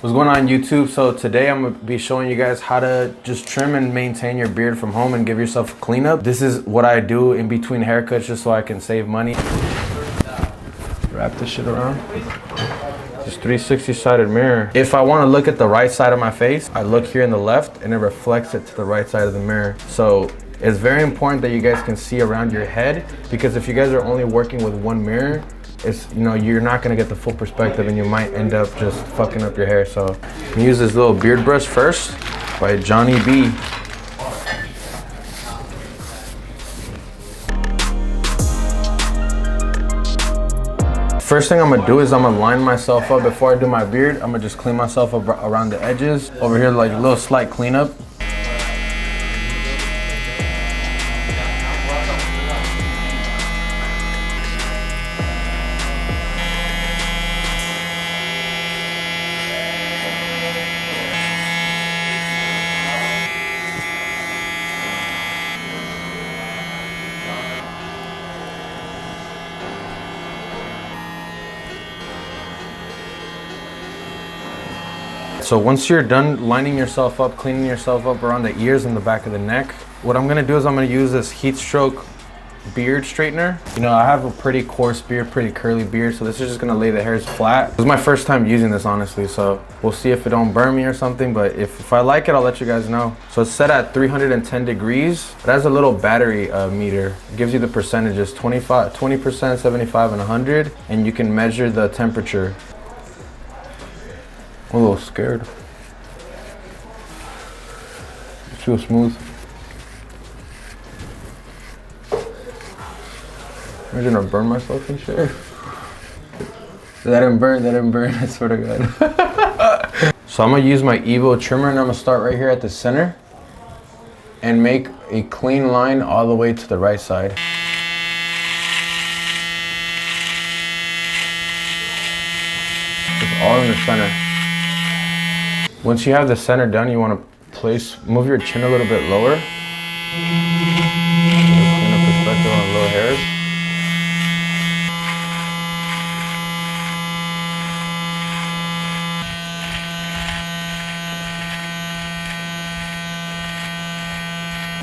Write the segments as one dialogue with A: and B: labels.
A: What's going on YouTube? So today I'm gonna be showing you guys how to just trim and maintain your beard from home and give yourself a cleanup. This is what I do in between haircuts just so I can save money. Wrap this shit around. This 360 sided mirror. If I want to look at the right side of my face, I look here in the left and it reflects it to the right side of the mirror. So it's very important that you guys can see around your head, because if you guys are only working with one mirror, you're not gonna get the full perspective and you might end up just fucking up your hair. So I'm gonna use this little beard brush first by Johnny B. First thing I'm gonna do is I'm gonna line myself up before I do my beard. I'm gonna just clean myself up around the edges. Over here, like a little slight cleanup. So once you're done lining yourself up, cleaning yourself up around the ears and the back of the neck, what I'm gonna do is I'm gonna use this heat stroke beard straightener. You know, I have a pretty coarse beard, pretty curly beard, so this is just gonna lay the hairs flat. This is my first time using this, honestly, so we'll see if it don't burn me or something, but if I like it, I'll let you guys know. So it's set at 310 degrees. It has a little battery meter. It gives you the percentages, 20%, 75, and 100, and you can measure the temperature. I'm a little scared. It feels smooth. Imagine I burn myself and shit. That didn't burn, I swear to God. So I'm gonna use my Evo trimmer and I'm gonna start right here at the center and make a clean line all the way to the right side. Just all in the center. Once you have the center done, you want to move your chin a little bit lower. Clean up perspective on low hairs.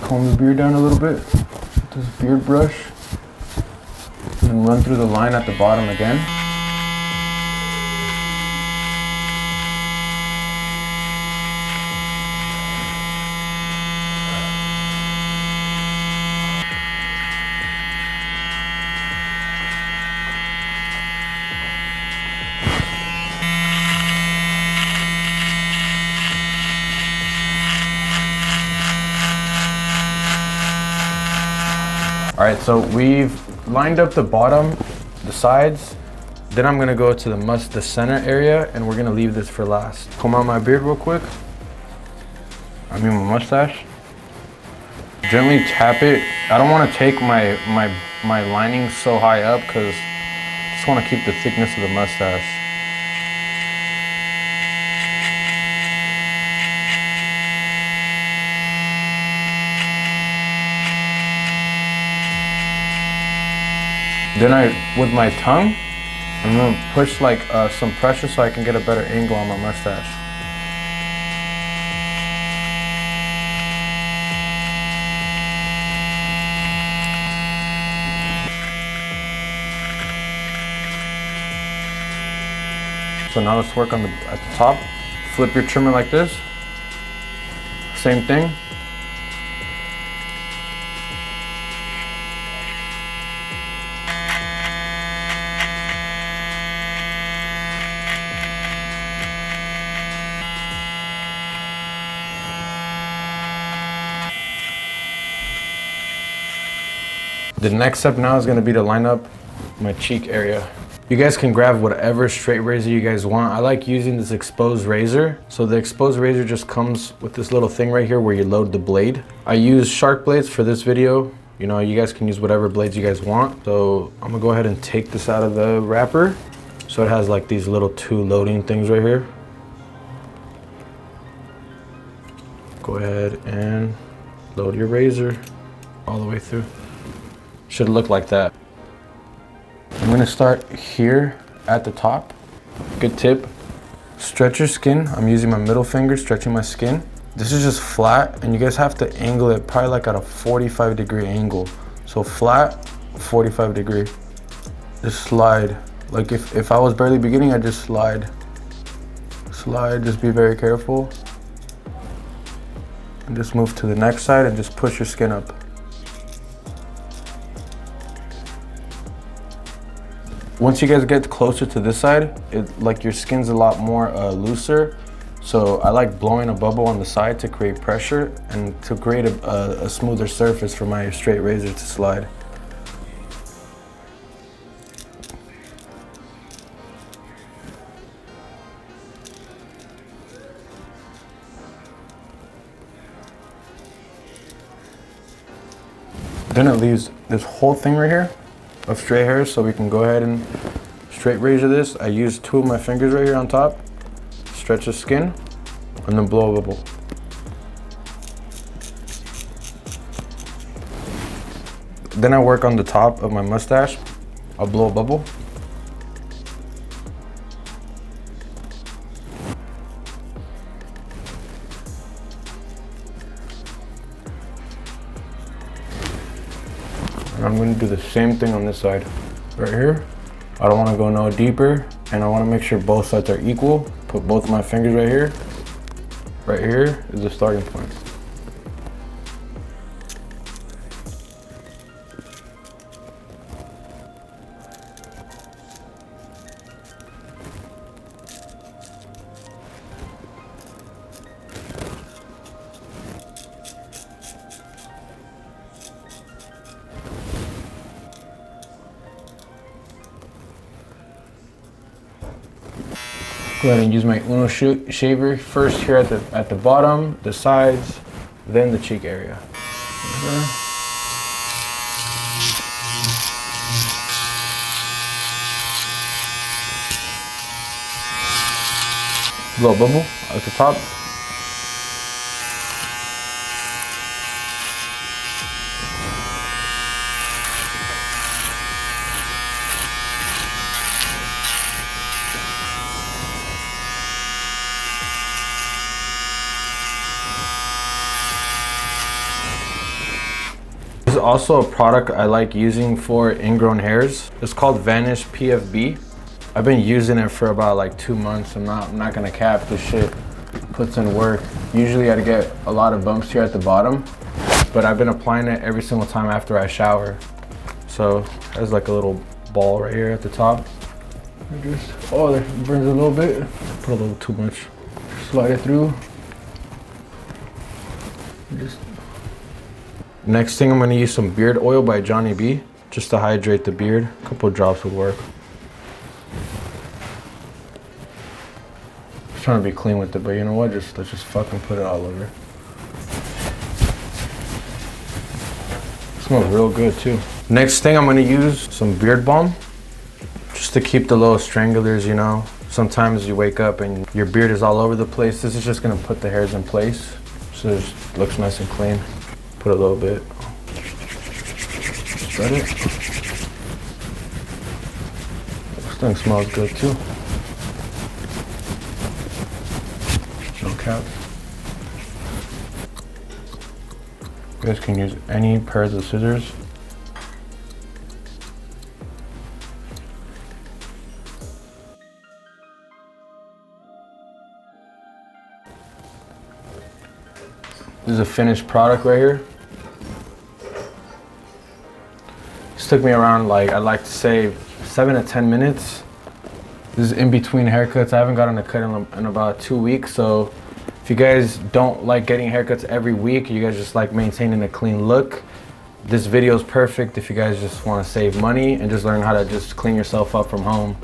A: Comb the beard down a little bit with this beard brush. And run through the line at the bottom again. All right, so we've lined up the bottom, the sides. Then I'm gonna go to the center area, and we're gonna leave this for last. Comb out my beard real quick. I mean my mustache. Gently tap it. I don't want to take my lining so high up because I just want to keep the thickness of the mustache. Then with my tongue, I'm gonna push like some pressure so I can get a better angle on my mustache. So now let's work at the top. Flip your trimmer like this. Same thing. The next step now is going to be to line up my cheek area. You guys can grab whatever straight razor you guys want. I like using this exposed razor. So the exposed razor just comes with this little thing right here where you load the blade. I use shark blades for this video. You know, you guys can use whatever blades you guys want. So I'm gonna go ahead and take this out of the wrapper. So it has like these little two loading things right here. Go ahead and load your razor all the way through. Should look like that. I'm gonna start here at the top. Good tip, Stretch your skin. I'm using my middle finger, stretching my skin. This is just flat, and you guys have to angle it probably like at a 45-degree angle. So flat, 45-degree. Just slide. Like if I was barely beginning, I'd just slide. Slide, just be very careful. And just move to the next side and just push your skin up. Once you guys get closer to this side, like your skin's a lot more looser. So I like blowing a bubble on the side to create pressure and to create a smoother surface for my straight razor to slide. Then it leaves this whole thing right here of straight hair, so we can go ahead and straight razor this. I use 2 of my fingers right here on top, stretch the skin, and then blow a bubble. Then I work on the top of my mustache. I'll blow a bubble. And I'm going to do the same thing on this side. Right here, I don't want to go no deeper, and I want to make sure both sides are equal. Put both of my fingers right here. Right here is the starting point. Go ahead and use my Uno shaver first here at the bottom, the sides, then the cheek area. Blow a bubble at the top. This is also a product I like using for ingrown hairs. It's called Vanish PFB. I've been using it for about like 2 months. I'm not gonna cap, this shit puts in work. Usually I'd get a lot of bumps here at the bottom, but I've been applying it every single time after I shower. So there's like a little ball right here at the top. Oh, that burns a little bit. Put a little too much. Slide it through. Next thing, I'm gonna use some beard oil by Johnny B, just to hydrate the beard. A couple drops would work. Just trying to be clean with it, but you know what? Let's just fucking put it all over. It smells real good too. Next thing, I'm gonna use some beard balm, just to keep the little strangulars, you know. Sometimes you wake up and your beard is all over the place. This is just gonna put the hairs in place, so it just looks nice and clean. Put a little bit. Spread it. This thing smells good too. No cap. You guys can use any pairs of scissors. This is a finished product right here. This took me around, like, I'd like to say 7 to 10 minutes. This is in between haircuts. I haven't gotten a cut in about 2 weeks, so if you guys don't like getting haircuts every week, you guys just like maintaining a clean look, this video is perfect if you guys just want to save money and just learn how to just clean yourself up from home.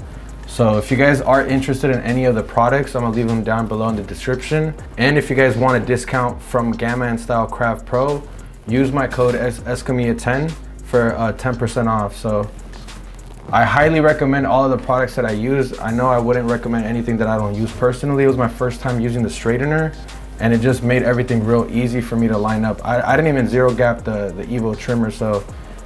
A: So if you guys are interested in any of the products, I'm gonna leave them down below in the description. And if you guys want a discount from Gamma & Style Craft Pro, use my code Escamilla10 for 10% off. So I highly recommend all of the products that I use. I know I wouldn't recommend anything that I don't use personally. It was my first time using the straightener, and it just made everything real easy for me to line up. I didn't even zero gap the Evo trimmer, so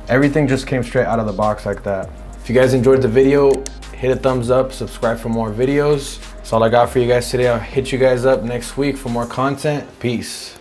A: everything just came straight out of the box like that. If you guys enjoyed the video, hit a thumbs up, subscribe for more videos. That's all I got for you guys today. I'll hit you guys up next week for more content. Peace.